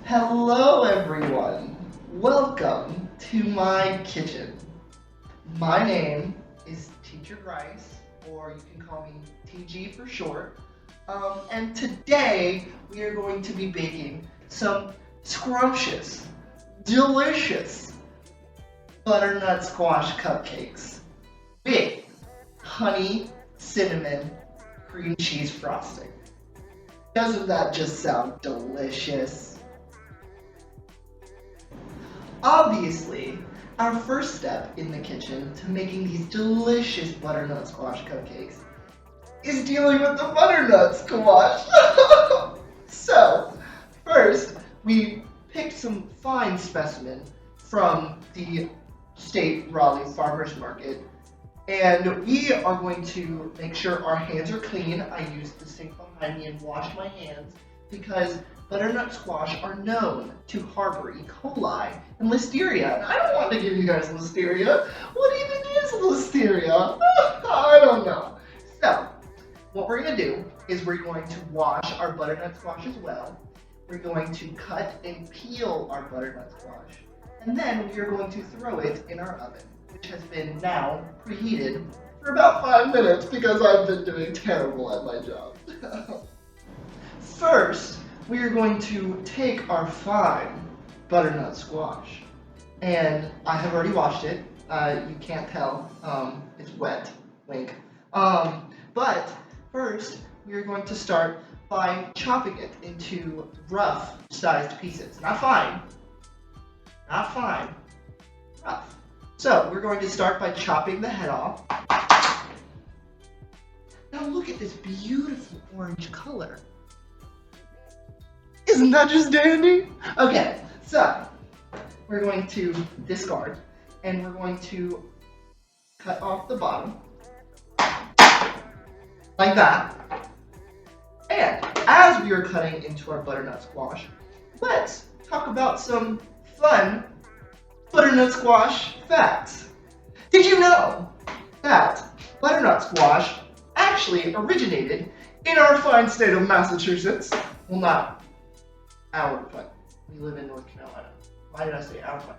Hello everyone, welcome to my kitchen. My name is Teacher Grice, or you can call me TG for short. And today we are going to be baking some scrumptious, delicious butternut squash cupcakes with honey, cinnamon, cream cheese frosting. Doesn't that just sound delicious? Obviously, our first step in the kitchen to making these delicious butternut squash cupcakes is dealing with the butternut squash. So, first, we picked some fine specimen from the state Raleigh Farmers Market, and we are going to make sure our hands are clean. I used the sink behind me and washed my hands because butternut squash are known to harbor E. coli and listeria. And I don't want to give you guys listeria. What even is listeria? I don't know. So, what we're going to do is we're going to wash our butternut squash as well. We're going to cut and peel our butternut squash. And then we are going to throw it in our oven, which has been now preheated for about 5 minutes because I've been doing terrible at my job. First, we are going to take our fine butternut squash, and I have already washed it. You can't tell, it's wet, wink. But first, we are going to start by chopping it into rough-sized pieces. Not fine, rough. So we're going to start by chopping the head off. Now look at this beautiful orange color. Isn't that just dandy? Okay, so we're going to discard and we're going to cut off the bottom like that. And as we are cutting into our butternut squash, let's talk about some fun butternut squash facts. Did you know that butternut squash actually originated in our fine state of Massachusetts? Well, not our, but we live in North Carolina. Why did I say our fine?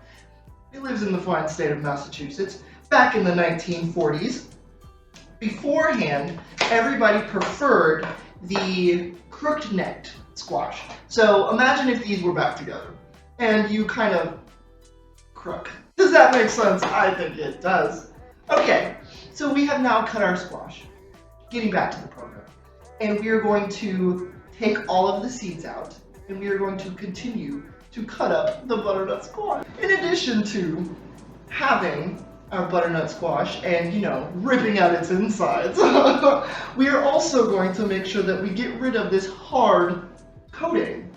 It lives in the fine state of Massachusetts back in the 1940s. Beforehand, everybody preferred the crooked-necked squash. So imagine if these were back together and you kind of crook. Does that make sense? I think it does. Okay, so we have now cut our squash. Getting back to the program. And we are going to take all of the seeds out, and we are going to continue to cut up the butternut squash. In addition to having our butternut squash and, ripping out its insides, we are also going to make sure that we get rid of this hard coating,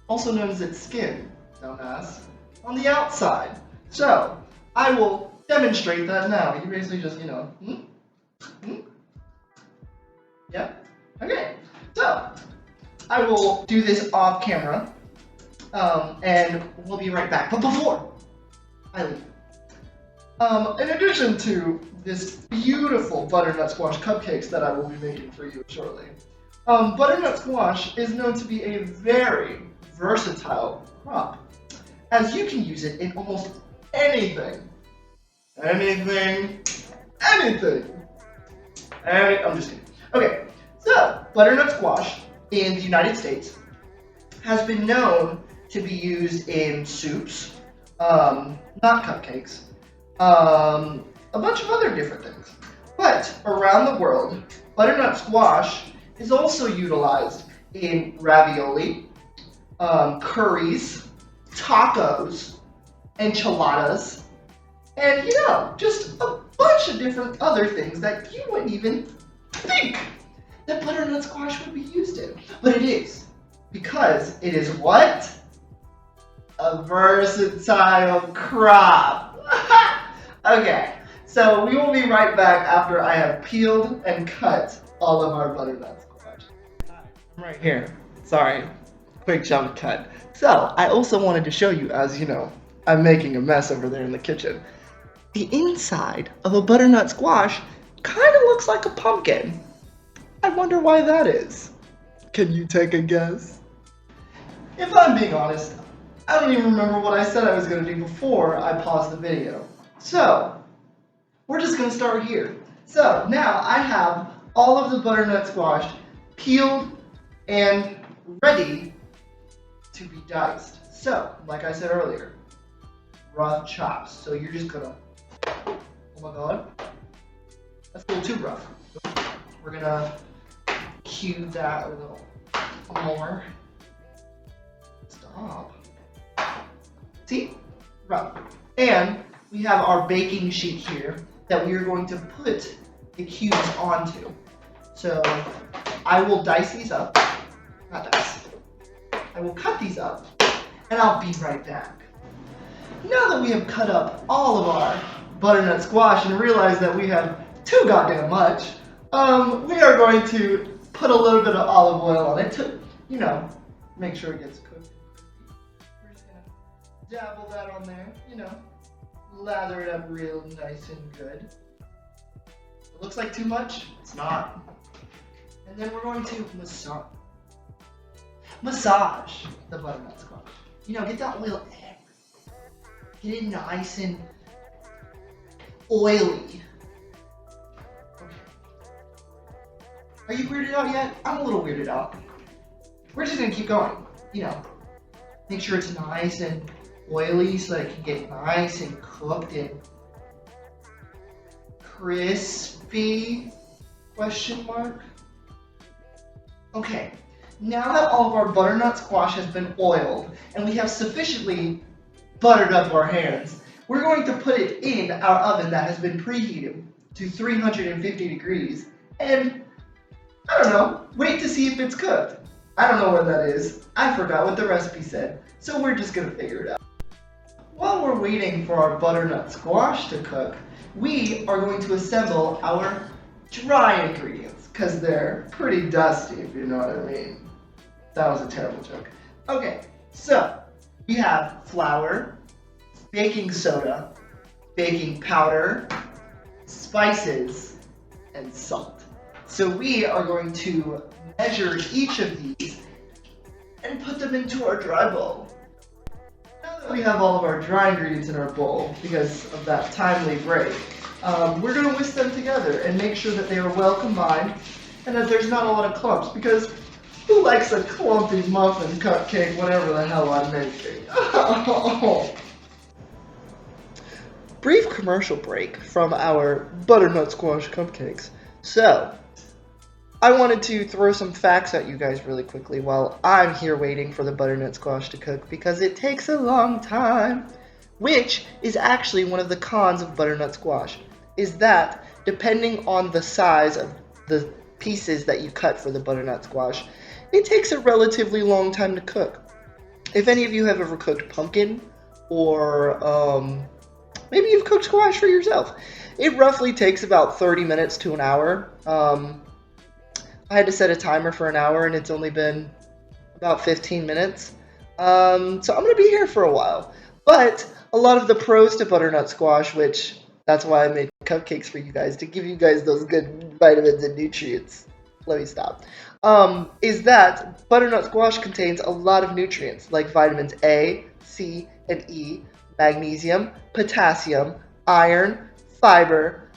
also known as its skin, dumbass, on the outside. So, I will demonstrate that now. You basically just, Yeah? Okay. So, I will do this off camera, and we'll be right back. But before I leave, in addition to this beautiful butternut squash cupcakes that I will be making for you shortly, butternut squash is known to be a very versatile crop, as you can use it in almost anything. I'm just kidding. Okay, so butternut squash in the United States has been known to be used in soups, not cupcakes, a bunch of other different things. But around the world, butternut squash is also utilized in ravioli, curries, tacos, enchiladas, and just a bunch of different other things that you wouldn't even think that butternut squash would be used in. But it is, because it is what? A versatile crop. Okay, so we will be right back after I have peeled and cut all of our butternut squash. Hi, I'm right here. Sorry, quick jump cut. So, I also wanted to show you, as I'm making a mess over there in the kitchen. The inside of a butternut squash kind of looks like a pumpkin. I wonder why that is. Can you take a guess? If I'm being honest, I don't even remember what I said I was going to do before I paused the video. So, we're just going to start here. So, now I have all of the butternut squash peeled and ready to be diced. So, like I said earlier, rough chops. So you're just going to, oh my god, that's a little too rough. We're going to cube that a little more. Stop. See? Rough. And we have our baking sheet here that we are going to put the cubes onto. So I will dice these up. Not dice. I will cut these up and I'll be right back. Now that we have cut up all of our butternut squash and realized that we have too goddamn much, we are going to put a little bit of olive oil on it to, make sure it gets cooked. We're just gonna dabble that on there, lather it up real nice and good. It looks like too much, it's not. And then we're going to massage the butternut squash. Get that oil everywhere. Get it nice and oily. Okay. Are you weirded out yet? I'm a little weirded out. We're just gonna keep going. Make sure it's nice and oily so that it can get nice and cooked and crispy? Question mark. Okay, now that all of our butternut squash has been oiled and we have sufficiently buttered up our hands, we're going to put it in our oven that has been preheated to 350 degrees and, I don't know, wait to see if it's cooked. I don't know what that is. I forgot what the recipe said, so we're just gonna figure it out. While we're waiting for our butternut squash to cook, we are going to assemble our dry ingredients, because they're pretty dusty, if you know what I mean. That was a terrible joke. Okay, so we have flour, baking soda, baking powder, spices, and salt. So we are going to measure each of these and put them into our dry bowl. Now that we have all of our dry ingredients in our bowl, because of that timely break, we're going to whisk them together and make sure that they are well combined and that there's not a lot of clumps, because who likes a clumpy muffin, cupcake, whatever the hell I'm making? Brief commercial break from our butternut squash cupcakes. So, I wanted to throw some facts at you guys really quickly while I'm here waiting for the butternut squash to cook, because it takes a long time, which is actually one of the cons of butternut squash, is that depending on the size of the pieces that you cut for the butternut squash, it takes a relatively long time to cook. If any of you have ever cooked pumpkin, or maybe you've cooked squash for yourself, it roughly takes about 30 minutes to an hour. I had to set a timer for an hour and it's only been about 15 minutes. So I'm going to be here for a while. But a lot of the pros to butternut squash, which that's why I made cupcakes for you guys, to give you guys those good vitamins and nutrients. Let me stop. Is that butternut squash contains a lot of nutrients like vitamins A, C, and E, magnesium, potassium, iron, fiber,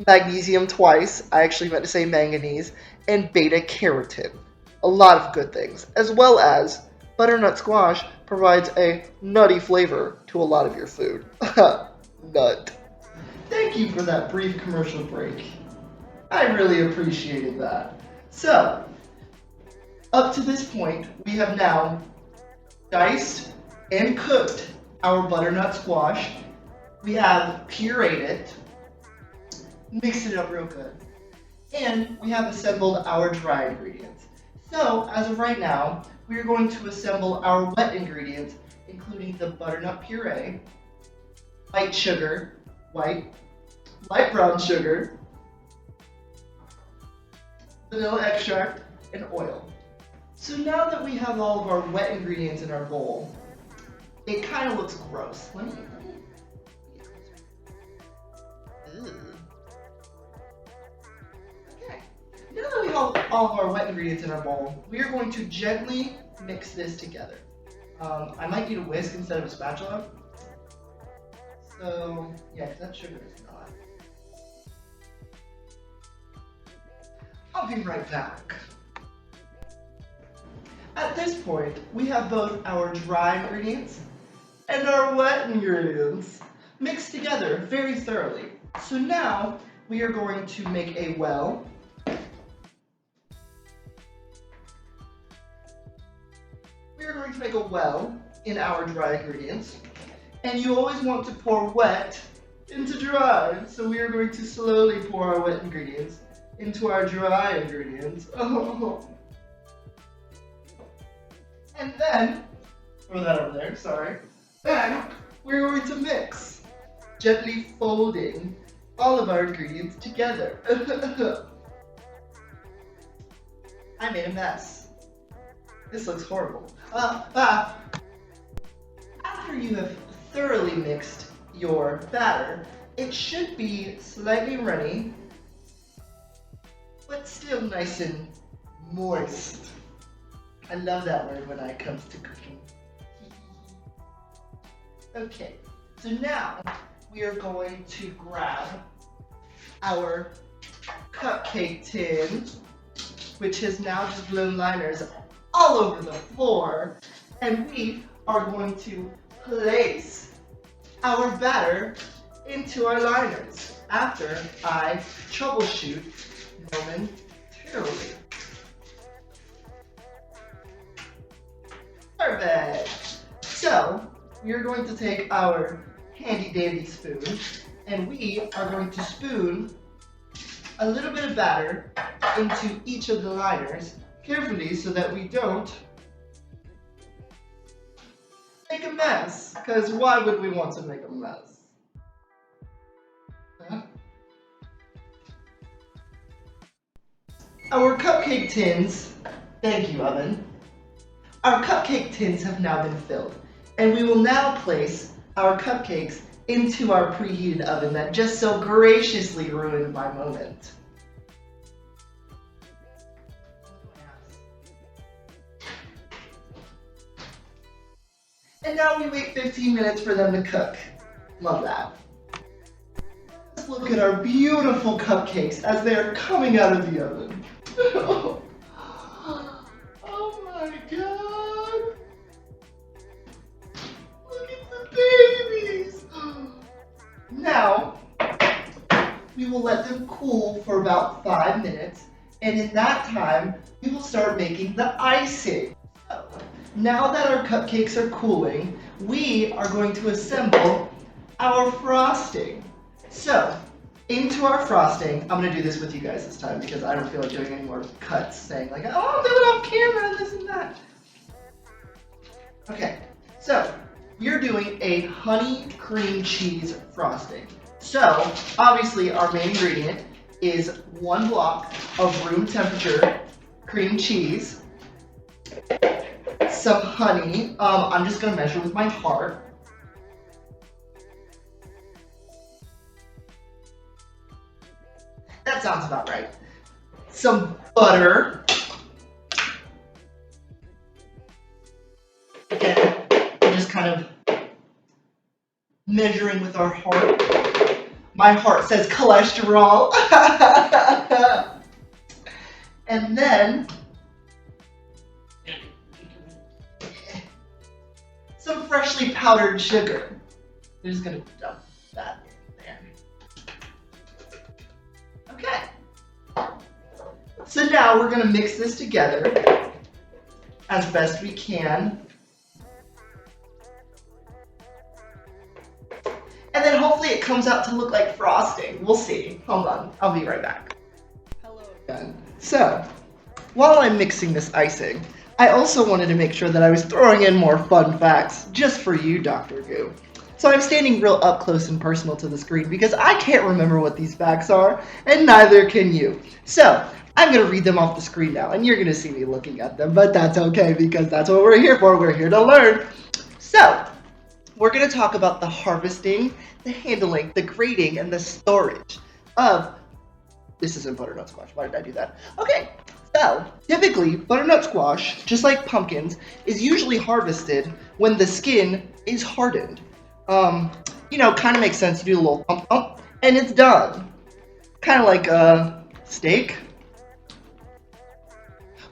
magnesium twice, I actually meant to say manganese, and beta-carotene. A lot of good things, as well as butternut squash provides a nutty flavor to a lot of your food. Nut. Thank you for that brief commercial break. I really appreciated that. So, up to this point, we have now diced and cooked our butternut squash. We have pureed it, mixed it up real good, and we have assembled our dry ingredients. So, as of right now, we are going to assemble our wet ingredients, including the butternut puree, white sugar, light brown sugar, vanilla extract, and oil. So now that we have all of our wet ingredients in our bowl, it kind of looks gross. Let me Okay. Now that we have all of our wet ingredients in our bowl, we are going to gently mix this together. I might need a whisk instead of a spatula. So, yeah, 'cause that sugar is not. I'll be right back. At this point, we have both our dry ingredients and our wet ingredients mixed together very thoroughly. So now we are going to make a well. We are going to make a well in our dry ingredients. And you always want to pour wet into dry. So we are going to slowly pour our wet ingredients into our dry ingredients. Oh. And then, throw that over there, sorry. Then we're going to mix, gently folding all of our ingredients together. I made a mess. This looks horrible. After you have thoroughly mixed your batter, it should be slightly runny, but still nice and moist. I love that word when it comes to cooking. Okay, so now we are going to grab our cupcake tin, which has now just blown liners all over the floor, and we are going to place our batter into our liners after I troubleshoot momentarily. Perfect. So we are going to take our handy dandy spoon and we are going to spoon a little bit of batter into each of the liners carefully so that we don't make a mess. Because why would we want to make a mess? Huh? Our cupcake tins, thank you, oven. Our cupcake tins have now been filled, and we will now place our cupcakes into our preheated oven that just so graciously ruined my moment. And now we wait 15 minutes for them to cook. Love that. Let's look at our beautiful cupcakes as they are coming out of the oven. Oh my god! Look at the babies! Now, we will let them cool for about 5 minutes, and in that time, we will start making the icing. So, now that our cupcakes are cooling, we are going to assemble our frosting. So, into our frosting, I'm going to do this with you guys this time because I don't feel like doing any more cuts saying like, oh, I'll do it off camera and this and that. Okay, so we're doing a honey cream cheese frosting. So, obviously our main ingredient is 1 block of room temperature cream cheese, some honey, I'm just going to measure with my heart. That sounds about right. Some butter. Again, we're just kind of measuring with our heart. My heart says cholesterol. And then some freshly powdered sugar. We're just gonna dump that in there. Okay. So now we're gonna mix this together as best we can. And then hopefully it comes out to look like frosting. We'll see. Hold on, I'll be right back. Hello again. So, while I'm mixing this icing, I also wanted to make sure that I was throwing in more fun facts just for you, Dr. Goo. So I'm standing real up close and personal to the screen because I can't remember what these facts are, and neither can you. So, I'm going to read them off the screen now, and you're going to see me looking at them, but that's okay because that's what we're here for. We're here to learn. So, we're going to talk about the harvesting, the handling, the grading, and the storage of... This isn't butternut squash. Why did I do that? Okay, So, typically, butternut squash, just like pumpkins, is usually harvested when the skin is hardened. Kind of makes sense. You do a little pump pump, and it's done. Kind of like a steak.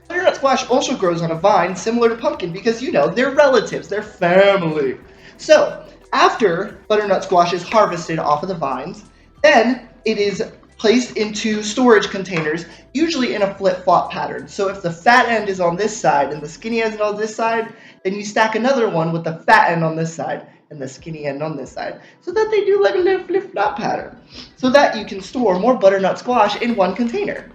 Butternut squash also grows on a vine similar to pumpkin because, they're relatives, they're family. So, after butternut squash is harvested off of the vines, then it is placed into storage containers, usually in a flip-flop pattern. So if the fat end is on this side and the skinny end is on this side, then you stack another one with the fat end on this side and the skinny end on this side, so that they do like a little flip-flop pattern, so that you can store more butternut squash in one container.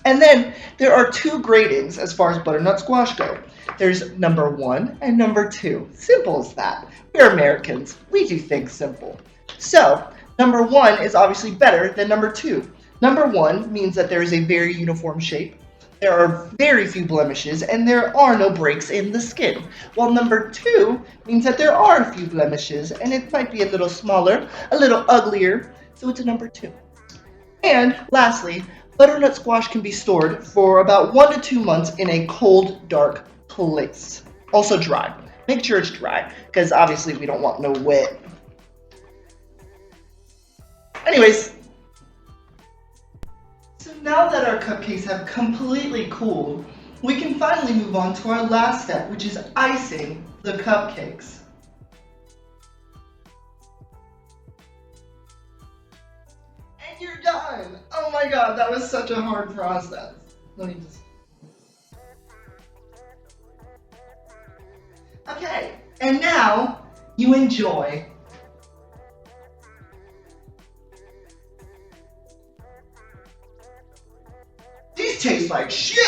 And then there are two gradings as far as butternut squash go. There's number 1 and number 2. Simple as that. We're Americans. We do things simple. So, number 1 is obviously better than number 2. Number 1 means that there is a very uniform shape. There are very few blemishes and there are no breaks in the skin. While number 2 means that there are a few blemishes and it might be a little smaller, a little uglier. So it's a number 2. And lastly, butternut squash can be stored for about 1 to 2 months in a cold, dark place. Also dry. Make sure it's dry, because obviously we don't want no wet. Anyways, so now that our cupcakes have completely cooled, we can finally move on to our last step, which is icing the cupcakes. You're done! Oh my god, that was such a hard process. Let me just... Okay, and now you enjoy. These taste like shit!